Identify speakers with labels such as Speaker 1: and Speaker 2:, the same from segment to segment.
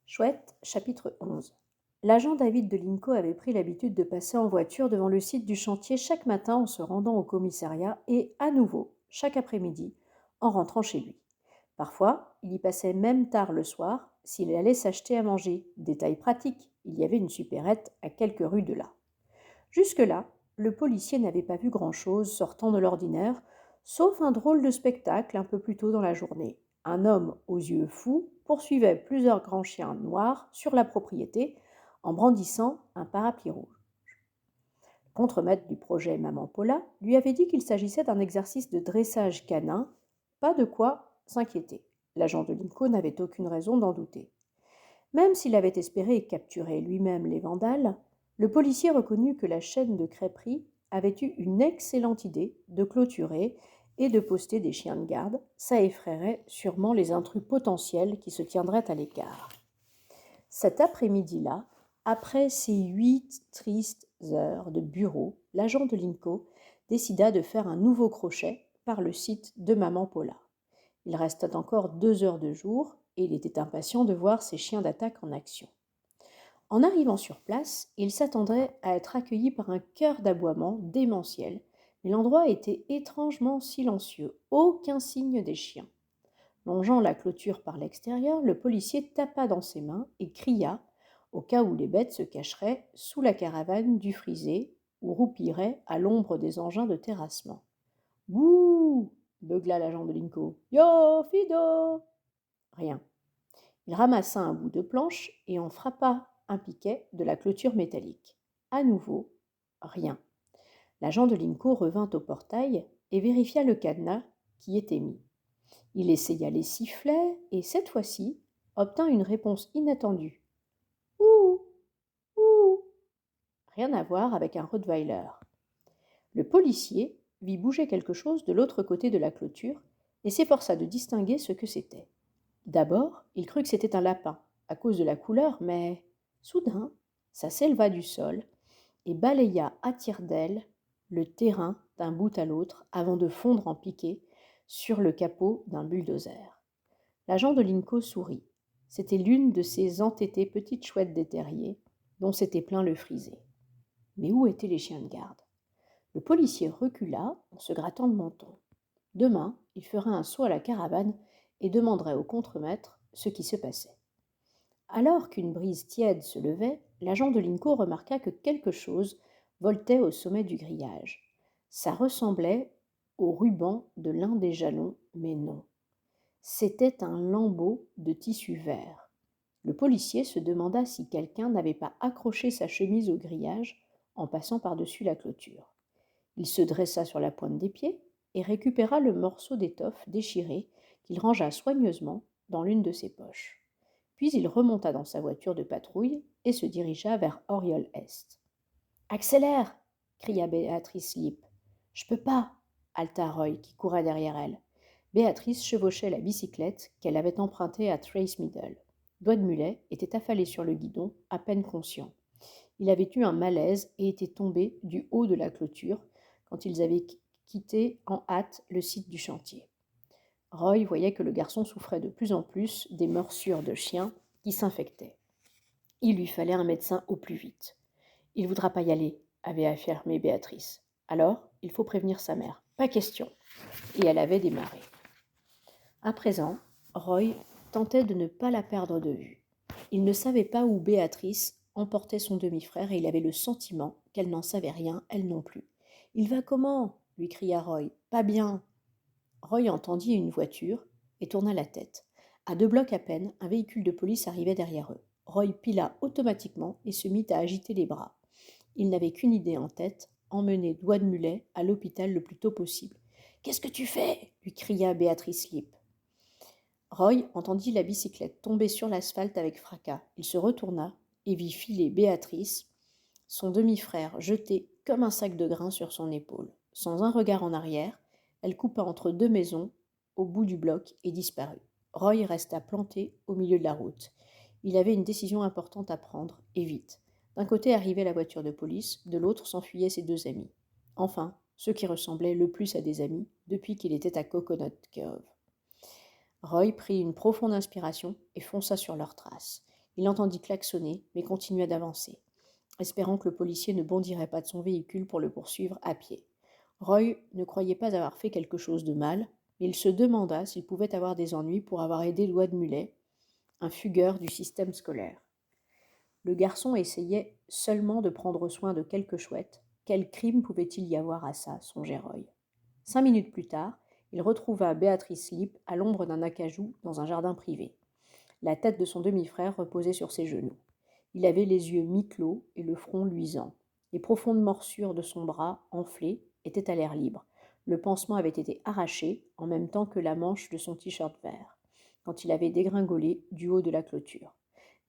Speaker 1: Chouette, chapitre 11. L'agent David de Linco avait pris l'habitude de passer en voiture devant le site du chantier chaque matin en se rendant au commissariat et, à nouveau, chaque après-midi, en rentrant chez lui. Parfois, il y passait même tard le soir s'il allait s'acheter à manger. Détail pratique, il y avait une supérette à quelques rues de là. Jusque-là, le policier n'avait pas vu grand-chose sortant de l'ordinaire, sauf un drôle de spectacle un peu plus tôt dans la journée. Un homme aux yeux fous poursuivait plusieurs grands chiens noirs sur la propriété en brandissant un parapluie rouge. Le contremaître du projet Maman Paula lui avait dit qu'il s'agissait d'un exercice de dressage canin, pas de quoi s'inquiéter. L'agent de Lincoln n'avait aucune raison d'en douter. Même s'il avait espéré capturer lui-même les vandales, le policier reconnut que la chaîne de crêperie avait eu une excellente idée de clôturer et de poster des chiens de garde. Ça effraierait sûrement les intrus potentiels qui se tiendraient à l'écart. Cet après-midi-là, après ces 8 tristes heures de bureau, l'agent de Linco décida de faire un nouveau crochet par le site de Maman Paula. Il restait encore 2 heures de jour et il était impatient de voir ses chiens d'attaque en action. En arrivant sur place, il s'attendait à être accueilli par un chœur d'aboiements démentiel, mais l'endroit était étrangement silencieux, aucun signe des chiens. Longeant la clôture par l'extérieur, le policier tapa dans ses mains et cria, au cas où les bêtes se cacheraient sous la caravane du frisé ou roupiraient à l'ombre des engins de terrassement. Bouh beugla l'agent de Linco. Yo, Fido Rien. Il ramassa un bout de planche et en frappa un piquet de la clôture métallique. À nouveau, rien. L'agent de Linco revint au portail et vérifia le cadenas qui était mis. Il essaya les sifflets et, cette fois-ci, obtint une réponse inattendue. Ouh Ouh Rien à voir avec un Rottweiler. Le policier vit bouger quelque chose de l'autre côté de la clôture et s'efforça de distinguer ce que c'était. D'abord, il crut que c'était un lapin, à cause de la couleur, mais soudain, ça s'éleva du sol et balaya à tire-d'aile le terrain d'un bout à l'autre avant de fondre en piqué sur le capot d'un bulldozer. L'agent de Linco sourit. C'était l'une de ces entêtées petites chouettes des terriers dont s'était plein le frisé. Mais où étaient les chiens de garde? Le policier recula en se grattant le menton. Demain, il ferait un saut à la caravane et demanderait au contremaître ce qui se passait. Alors qu'une brise tiède se levait, l'agent de Linco remarqua que quelque chose voltait au sommet du grillage. Ça ressemblait au ruban de l'un des jalons, mais non. C'était un lambeau de tissu vert. Le policier se demanda si quelqu'un n'avait pas accroché sa chemise au grillage en passant par-dessus la clôture. Il se dressa sur la pointe des pieds et récupéra le morceau d'étoffe déchiré qu'il rangea soigneusement dans l'une de ses poches. Puis il remonta dans sa voiture de patrouille et se dirigea vers Oriol-Est. Accélère cria Béatrice Lip. Je peux pas haleta Roy qui courait derrière elle. Béatrice chevauchait la bicyclette qu'elle avait empruntée à Trace Middle. Doigt de Mulet était affalé sur le guidon, à peine conscient. Il avait eu un malaise et était tombé du haut de la clôture quand ils avaient quitté en hâte le site du chantier. Roy voyait que le garçon souffrait de plus en plus des morsures de chien qui s'infectaient. Il lui fallait un médecin au plus vite. Il ne voudra pas y aller, avait affirmé Béatrice. Alors, il faut prévenir sa mère. Pas question. Et elle avait démarré. À présent, Roy tentait de ne pas la perdre de vue. Il ne savait pas où Béatrice emportait son demi-frère et il avait le sentiment qu'elle n'en savait rien, elle non plus. Il va comment lui cria Roy. Pas bien. Roy entendit une voiture et tourna la tête. À 2 blocs à peine, un véhicule de police arrivait derrière eux. Roy pila automatiquement et se mit à agiter les bras. Il n'avait qu'une idée en tête, emmener Doigt de Mulet à l'hôpital le plus tôt possible. « Qu'est-ce que tu fais » lui cria Béatrice Lip. Roy entendit la bicyclette tomber sur l'asphalte avec fracas. Il se retourna et vit filer Béatrice, son demi-frère jeté comme un sac de grains sur son épaule. Sans un regard en arrière, elle coupa entre 2 maisons au bout du bloc et disparut. Roy resta planté au milieu de la route. Il avait une décision importante à prendre, et vite. D'un côté arrivait la voiture de police, de l'autre s'enfuyaient ses 2 amis. Enfin, ceux qui ressemblaient le plus à des amis depuis qu'il était à Coconut Cove. Roy prit une profonde inspiration et fonça sur leurs traces. Il entendit klaxonner, mais continua d'avancer, espérant que le policier ne bondirait pas de son véhicule pour le poursuivre à pied. Roy ne croyait pas avoir fait quelque chose de mal, mais il se demanda s'il pouvait avoir des ennuis pour avoir aidé Doigt de Mulet, un fugueur du système scolaire. Le garçon essayait seulement de prendre soin de quelques chouettes. Quel crime pouvait-il y avoir à ça, songeait Roy. 5 minutes plus tard, il retrouva Béatrice Lipp à l'ombre d'un acajou dans un jardin privé. La tête de son demi-frère reposait sur ses genoux. Il avait les yeux mi-clos et le front luisant. Les profondes morsures de son bras, enflé, étaient à l'air libre. Le pansement avait été arraché, en même temps que la manche de son t-shirt vert, quand il avait dégringolé du haut de la clôture.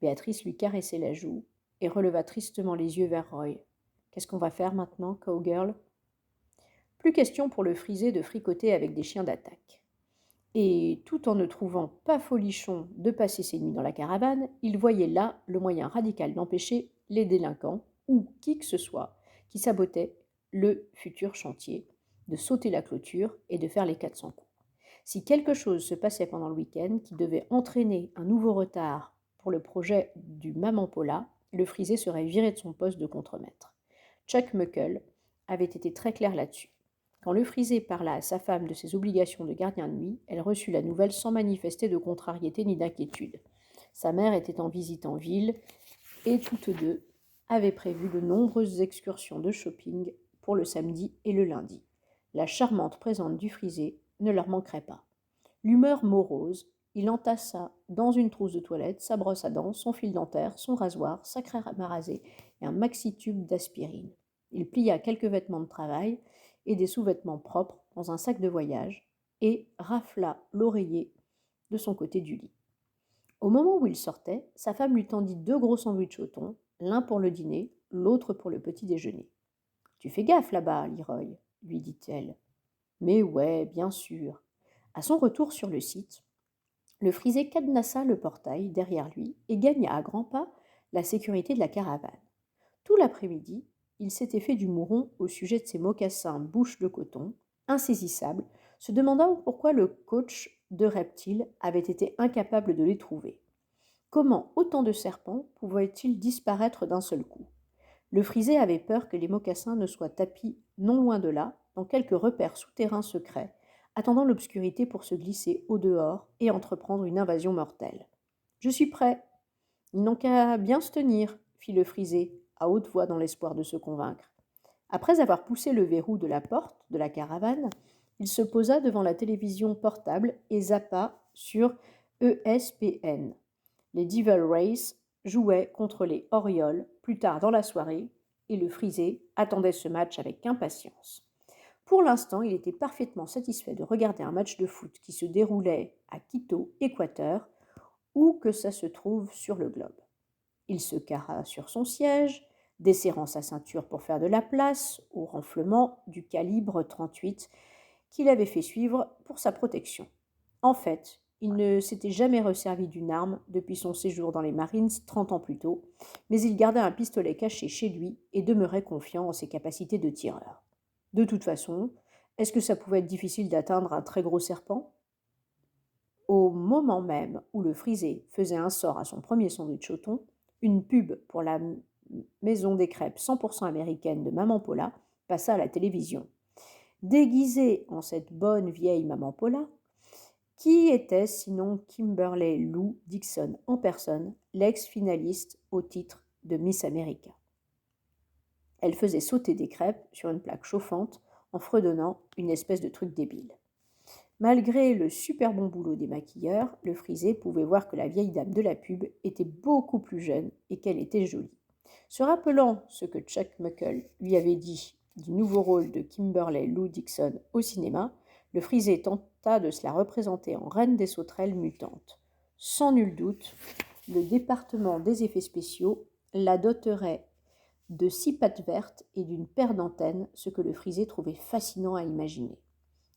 Speaker 1: Béatrice lui caressait la joue et releva tristement les yeux vers Roy. « Qu'est-ce qu'on va faire maintenant, cowgirl ?» Plus question pour le frisé de fricoter avec des chiens d'attaque. Et tout en ne trouvant pas folichon de passer ses nuits dans la caravane, il voyait là le moyen radical d'empêcher les délinquants, ou qui que ce soit, qui sabotait le futur chantier, de sauter la clôture et de faire les 400 coups. Si quelque chose se passait pendant le week-end qui devait entraîner un nouveau retard pour le projet du Maman Paula, le frisé serait viré de son poste de contremaître. Chuck Muckle avait été très clair là-dessus. Quand le frisé parla à sa femme de ses obligations de gardien de nuit, elle reçut la nouvelle sans manifester de contrariété ni d'inquiétude. Sa mère était en visite en ville et toutes deux avaient prévu de nombreuses excursions de shopping pour le samedi et le lundi. La charmante présence du frisé ne leur manquerait pas. L'humeur morose, il entassa dans une trousse de toilette sa brosse à dents, son fil dentaire, son rasoir, sa crème à raser et un maxi-tube d'aspirine. Il plia quelques vêtements de travail et des sous-vêtements propres dans un sac de voyage et rafla l'oreiller de son côté du lit. Au moment où il sortait, sa femme lui tendit 2 gros sandwichs au thon, l'un pour le dîner, l'autre pour le petit déjeuner. « Tu fais gaffe là-bas, Leroy, lui dit-elle. « Mais ouais, bien sûr. » À son retour sur le site, le frisé cadenassa le portail derrière lui et gagna à grands pas la sécurité de la caravane. Tout l'après-midi, il s'était fait du mouron au sujet de ses mocassins bouches de coton, insaisissables, se demandant pourquoi le coach de reptiles avait été incapable de les trouver. Comment autant de serpents pouvaient-ils disparaître d'un seul coup? Le frisé avait peur que les mocassins ne soient tapis non loin de là, dans quelques repères souterrains secrets, attendant l'obscurité pour se glisser au dehors et entreprendre une invasion mortelle. « Je suis prêt. Ils n'ont qu'à bien se tenir, » fit le frisé, à haute voix dans l'espoir de se convaincre. Après avoir poussé le verrou de la porte de la caravane, il se posa devant la télévision portable et zappa sur ESPN. Les Devil Rays jouaient contre les Orioles plus tard dans la soirée et le frisé attendait ce match avec impatience. Pour l'instant, il était parfaitement satisfait de regarder un match de foot qui se déroulait à Quito, Équateur, où que ça se trouve sur le globe. Il se carra sur son siège, desserrant sa ceinture pour faire de la place au renflement du calibre 38 qu'il avait fait suivre pour sa protection. En fait, il ne s'était jamais resservi d'une arme depuis son séjour dans les Marines 30 ans plus tôt, mais il gardait un pistolet caché chez lui et demeurait confiant en ses capacités de tireur. De toute façon, est-ce que ça pouvait être difficile d'atteindre un très gros serpent? Au moment même où le frisé faisait un sort à son premier sandwich au thon, une pub pour la maison des crêpes 100% américaine de Maman Paula passa à la télévision. Déguisée en cette bonne vieille Maman Paula, qui était sinon Kimberly Lou Dixon en personne, l'ex-finaliste au titre de Miss America. Elle faisait sauter des crêpes sur une plaque chauffante en fredonnant une espèce de truc débile. Malgré le super bon boulot des maquilleurs, le frisé pouvait voir que la vieille dame de la pub était beaucoup plus jeune et qu'elle était jolie. Se rappelant ce que Chuck Muckle lui avait dit du nouveau rôle de Kimberly Lou Dixon au cinéma, le frisé tenta de se la représenter en reine des sauterelles mutantes. Sans nul doute, le département des effets spéciaux la doterait de 6 pattes vertes et d'une paire d'antennes, ce que le frisé trouvait fascinant à imaginer.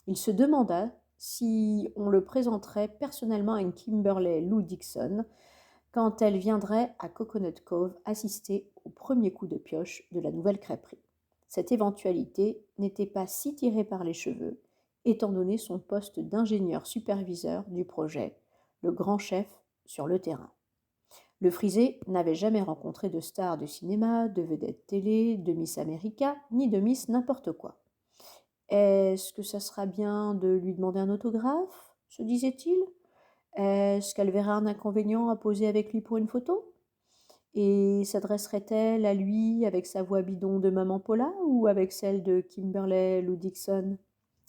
Speaker 1: Il se demanda si on le présenterait personnellement à une Kimberly Lou Dixon quand elle viendrait à Coconut Cove assister au premier coup de pioche de la nouvelle crêperie. Cette éventualité n'était pas si tirée par les cheveux, étant donné son poste d'ingénieur superviseur du projet, le grand chef sur le terrain. Le Frisé n'avait jamais rencontré de star de cinéma, de vedette télé, de Miss America, ni de Miss n'importe quoi. Est-ce que ça sera bien de lui demander un autographe, se disait-il? Est-ce qu'elle verrait un inconvénient à poser avec lui pour une photo? Et s'adresserait-elle à lui avec sa voix bidon de Maman Paula ou avec celle de Kimberley Lou Dixon?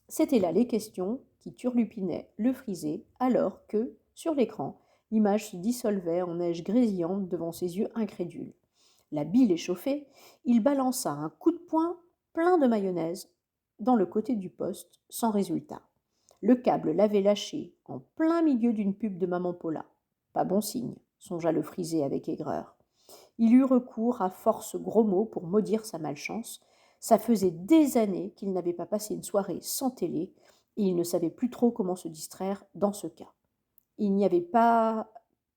Speaker 1: C'étaient là les questions qui turlupinaient le Frisé alors que, sur l'écran, l'image se dissolvait en neige grésillante devant ses yeux incrédules. La bile échauffée, il balança un coup de poing plein de mayonnaise dans le côté du poste, sans résultat. Le câble l'avait lâché en plein milieu d'une pub de Maman Paula. Pas bon signe, songea le Frisé avec aigreur. Il eut recours à force gros mots pour maudire sa malchance. Ça faisait des années qu'il n'avait pas passé une soirée sans télé et il ne savait plus trop comment se distraire dans ce cas. Il n'y avait pas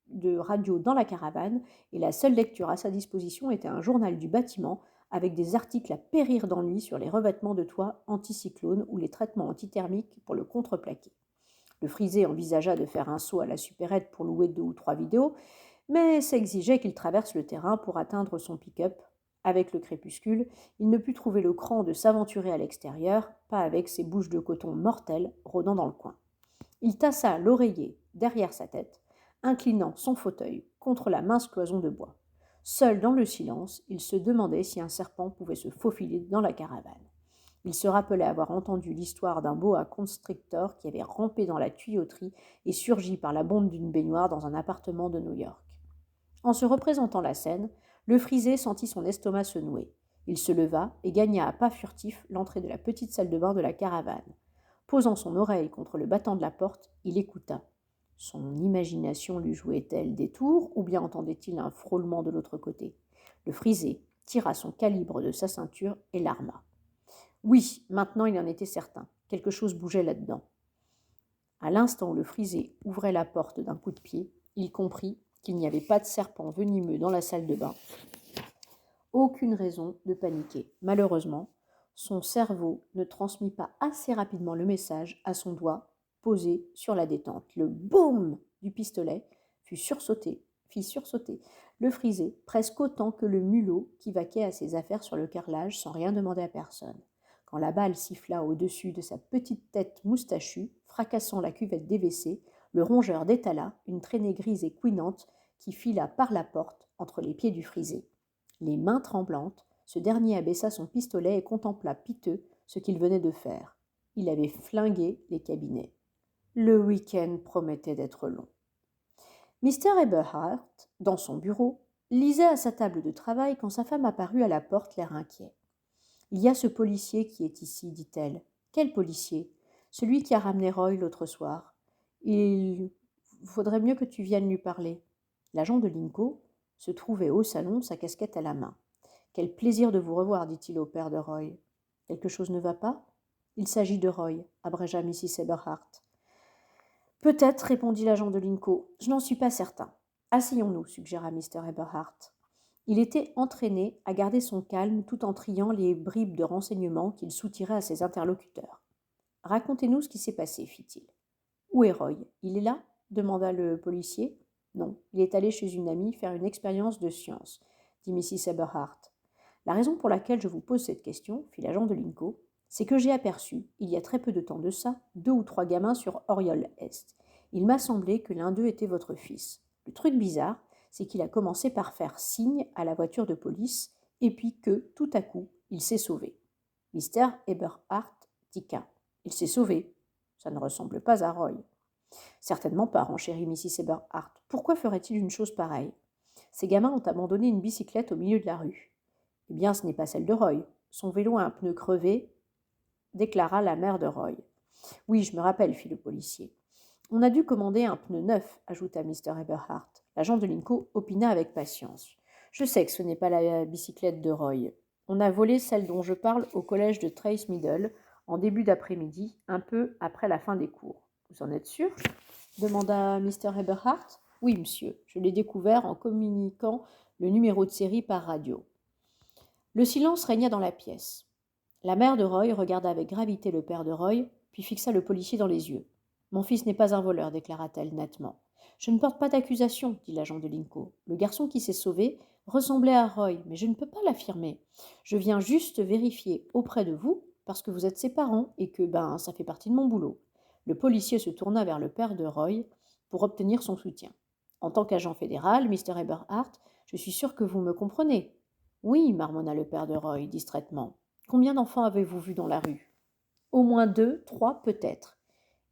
Speaker 1: de radio dans la caravane et la seule lecture à sa disposition était un journal du bâtiment avec des articles à périr d'ennui sur les revêtements de toit anticyclone ou les traitements antithermiques pour le contreplaqué. Le Frisé envisagea de faire un saut à la supérette pour louer 2 ou 3 vidéos, mais ça exigeait qu'il traverse le terrain pour atteindre son pick-up. Avec le crépuscule, il ne put trouver le cran de s'aventurer à l'extérieur, pas avec ses bouches de coton mortelles rôdant dans le coin. Il tassa l'oreiller derrière sa tête, inclinant son fauteuil contre la mince cloison de bois. Seul dans le silence, il se demandait si un serpent pouvait se faufiler dans la caravane. Il se rappelait avoir entendu l'histoire d'un boa constrictor qui avait rampé dans la tuyauterie et surgi par la bombe d'une baignoire dans un appartement de New York. En se représentant la scène, le Frisé sentit son estomac se nouer. Il se leva et gagna à pas furtifs l'entrée de la petite salle de bain de la caravane. Posant son oreille contre le battant de la porte, il écouta. Son imagination lui jouait-elle des tours ou bien entendait-il un frôlement de l'autre côté? Le Frisé tira son calibre de sa ceinture et l'arma. Oui, maintenant il en était certain. Quelque chose bougeait là-dedans. À l'instant où le Frisé ouvrait la porte d'un coup de pied, il comprit qu'il n'y avait pas de serpent venimeux dans la salle de bain. Aucune raison de paniquer. Malheureusement, son cerveau ne transmit pas assez rapidement le message à son doigt posé sur la détente. Le boum du pistolet fit sursauter le Frisé presque autant que le mulot qui vaquait à ses affaires sur le carrelage sans rien demander à personne. Quand la balle siffla au-dessus de sa petite tête moustachue, fracassant la cuvette des WC, le rongeur détala une traînée grise et couinante qui fila par la porte entre les pieds du Frisé. Les mains tremblantes, ce dernier abaissa son pistolet et contempla piteux ce qu'il venait de faire. Il avait flingué les cabinets. Le week-end promettait d'être long. Mr. Eberhard, dans son bureau, lisait à sa table de travail quand sa femme apparut à la porte, l'air inquiet. « Il y a ce policier qui est ici, dit-elle. Quel policier? Celui qui a ramené Roy l'autre soir. Il faudrait mieux que tu viennes lui parler. » L'agent de Linco se trouvait au salon, sa casquette à la main. « Quel plaisir de vous revoir, dit-il au père de Roy. Quelque chose ne va pas? Il s'agit de Roy, abrégea Mrs. Eberhardt. Peut-être, répondit l'agent de Linco. Je n'en suis pas certain. Asseyons-nous, suggéra Mr. Eberhardt. Il était entraîné à garder son calme tout en triant les bribes de renseignements qu'il soutirait à ses interlocuteurs. Racontez-nous ce qui s'est passé, fit-il. Où est Roy? Il est là? Demanda le policier. Non, il est allé chez une amie faire une expérience de science, dit Mrs. Eberhardt. La raison pour laquelle je vous pose cette question, fit l'agent de Linco, c'est que j'ai aperçu, il y a très peu de temps de ça, 2 ou 3 gamins sur Oriole Est. Il m'a semblé que l'un d'eux était votre fils. Le truc bizarre, c'est qu'il a commencé par faire signe à la voiture de police, et puis que, tout à coup, il s'est sauvé. Mr. Eberhardt tiqua. Il s'est sauvé. Ça ne ressemble pas à Roy. Certainement pas, renchérit Mrs. Eberhardt. Pourquoi ferait-il une chose pareille? Ces gamins ont abandonné une bicyclette au milieu de la rue. Eh bien, ce n'est pas celle de Roy. Son vélo a un pneu crevé, déclara la mère de Roy. Oui, je me rappelle, fit le policier. On a dû commander un pneu neuf, ajouta Mr. Eberhardt. L'agent de Linco opina avec patience. Je sais que ce n'est pas la bicyclette de Roy. On a volé celle dont je parle au collège de Trace Middle en début d'après-midi, un peu après la fin des cours. Vous en êtes sûr? Demanda Mr. Eberhardt. Oui, monsieur, je l'ai découvert en communiquant le numéro de série par radio. Le silence régna dans la pièce. La mère de Roy regarda avec gravité le père de Roy, puis fixa le policier dans les yeux. « Mon fils n'est pas un voleur, déclara-t-elle nettement. Je ne porte pas d'accusation, dit l'agent de Linco. Le garçon qui s'est sauvé ressemblait à Roy, mais je ne peux pas l'affirmer. Je viens juste vérifier auprès de vous, parce que vous êtes ses parents et que, ça fait partie de mon boulot. Le policier se tourna vers le père de Roy pour obtenir son soutien. En tant qu'agent fédéral, Mr. Eberhardt, je suis sûr que vous me comprenez. Oui, marmonna le père de Roy distraitement. Combien d'enfants avez-vous vu dans la rue? Au moins 2, 3, peut-être.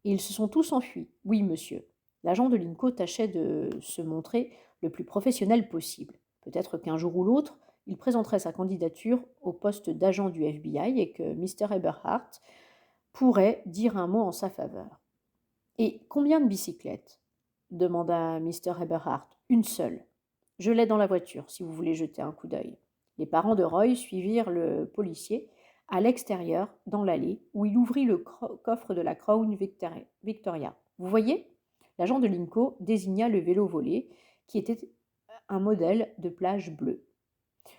Speaker 1: Et ils se sont tous enfuis. Oui, monsieur. L'agent de Linco tâchait de se montrer le plus professionnel possible. Peut-être qu'un jour ou l'autre, il présenterait sa candidature au poste d'agent du FBI et que Mr. Eberhardt pourrait dire un mot en sa faveur. Et combien de bicyclettes demanda Mr. Eberhardt. Une seule. Je l'ai dans la voiture, si vous voulez jeter un coup d'œil. Les parents de Roy suivirent le policier à l'extérieur, dans l'allée, où il ouvrit le coffre de la Crown Victoria. Vous voyez? L'agent de Linco désigna le vélo volé, qui était un modèle de plage bleue.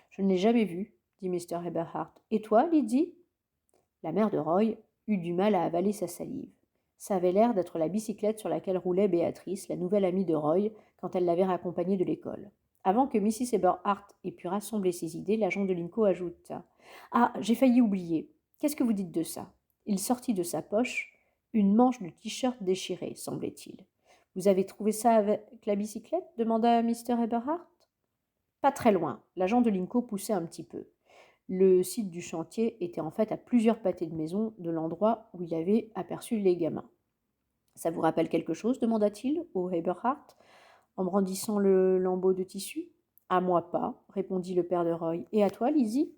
Speaker 1: Je ne l'ai jamais vu, dit Mr. Eberhardt. Et toi, Lydie? La mère de Roy eut du mal à avaler sa salive. Ça avait l'air d'être la bicyclette sur laquelle roulait Béatrice, la nouvelle amie de Roy, quand elle l'avait raccompagnée de l'école. Avant que Mrs. Eberhardt ait pu rassembler ses idées, l'agent de Linco ajouta: Ah, j'ai failli oublier. Qu'est-ce que vous dites de ça? Il sortit de sa poche une manche de t-shirt déchirée, semblait-il. Vous avez trouvé ça avec la bicyclette demanda Mr. Eberhardt. Pas très loin. L'agent de Linco poussait un petit peu. Le site du chantier était en fait à plusieurs pâtés de maison de l'endroit où il avait aperçu les gamins. Ça vous rappelle quelque chose demanda-t-il au Eberhardt en brandissant le lambeau de tissu. À moi pas, répondit le père de Roy. Et à toi, Lizzie?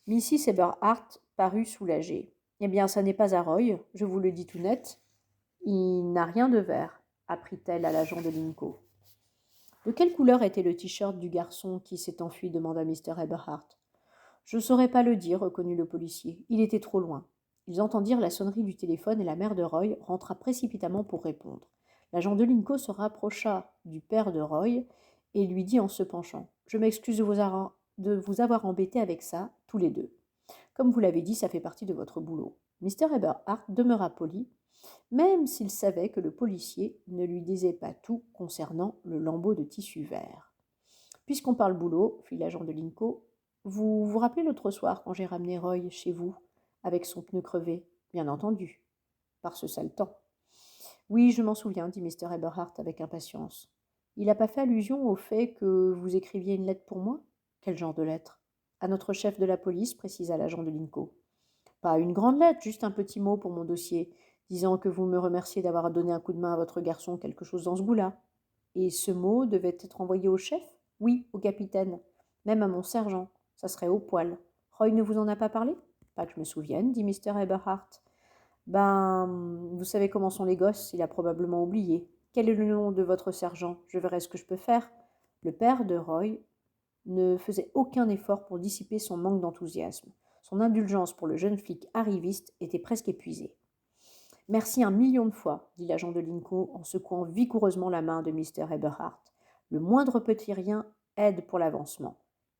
Speaker 1: Mrs. Eberhardt parut soulagée. Eh bien, ça n'est pas à Roy, je vous le dis tout net. Il n'a rien de vert, apprit-elle à l'agent de Linco. De quelle couleur était le t-shirt du garçon qui s'est enfui demanda Mr. Eberhardt. Je ne saurais pas le dire, reconnut le policier. Il était trop loin. Ils entendirent la sonnerie du téléphone et la mère de Roy rentra précipitamment pour répondre. L'agent de Linco se rapprocha du père de Roy et lui dit en se penchant: Je m'excuse de vous avoir embêté avec ça, tous les deux. Comme vous l'avez dit, ça fait partie de votre boulot. Mr. Eberhardt demeura poli, même s'il savait que le policier ne lui disait pas tout concernant le lambeau de tissu vert. Puisqu'on parle boulot, fit l'agent de Linco, vous vous rappelez l'autre soir quand j'ai ramené Roy chez vous, avec son pneu crevé? Bien entendu, par ce sale temps. Oui, je m'en souviens, dit Mr. Eberhardt avec impatience. Il n'a pas fait allusion au fait que vous écriviez une lettre pour moi? Quel genre de lettre? À notre chef de la police, précisa l'agent de Linco. Pas une grande lettre, juste un petit mot pour mon dossier, disant que vous me remerciez d'avoir donné un coup de main à votre garçon, quelque chose dans ce goût-là. Et ce mot devait être envoyé au chef? Oui, au capitaine, même à mon sergent. Ça serait au poil. Roy ne vous en a pas parlé? Pas que je me souvienne, dit Mr. Eberhardt. Vous savez comment sont les gosses, il a probablement oublié. Quel est le nom de votre sergent? Je verrai ce que je peux faire. Le père de Roy ne faisait aucun effort pour dissiper son manque d'enthousiasme. Son indulgence pour le jeune flic arriviste était presque épuisée. Merci un million de fois, dit l'agent de Linco en secouant vigoureusement la main de Mr. Eberhardt. Le moindre petit rien aide pour l'avancement.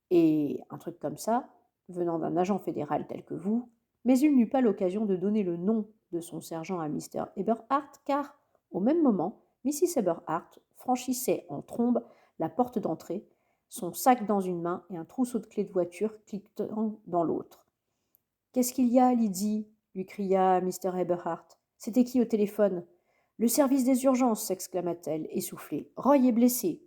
Speaker 1: Et un truc comme ça, venant d'un agent fédéral tel que vous, mais il n'eut pas l'occasion de donner le nom de son sergent à Mr. Eberhardt, car, au même moment, Mrs. Eberhardt franchissait en trombe la porte d'entrée, son sac dans une main et un trousseau de clés de voiture cliquetant dans l'autre. Qu'est-ce qu'il y a, Lydie? Lui cria Mr. Eberhardt. C'était qui au téléphone? Le service des urgences, s'exclama-t-elle, essoufflée. Roy est blessé.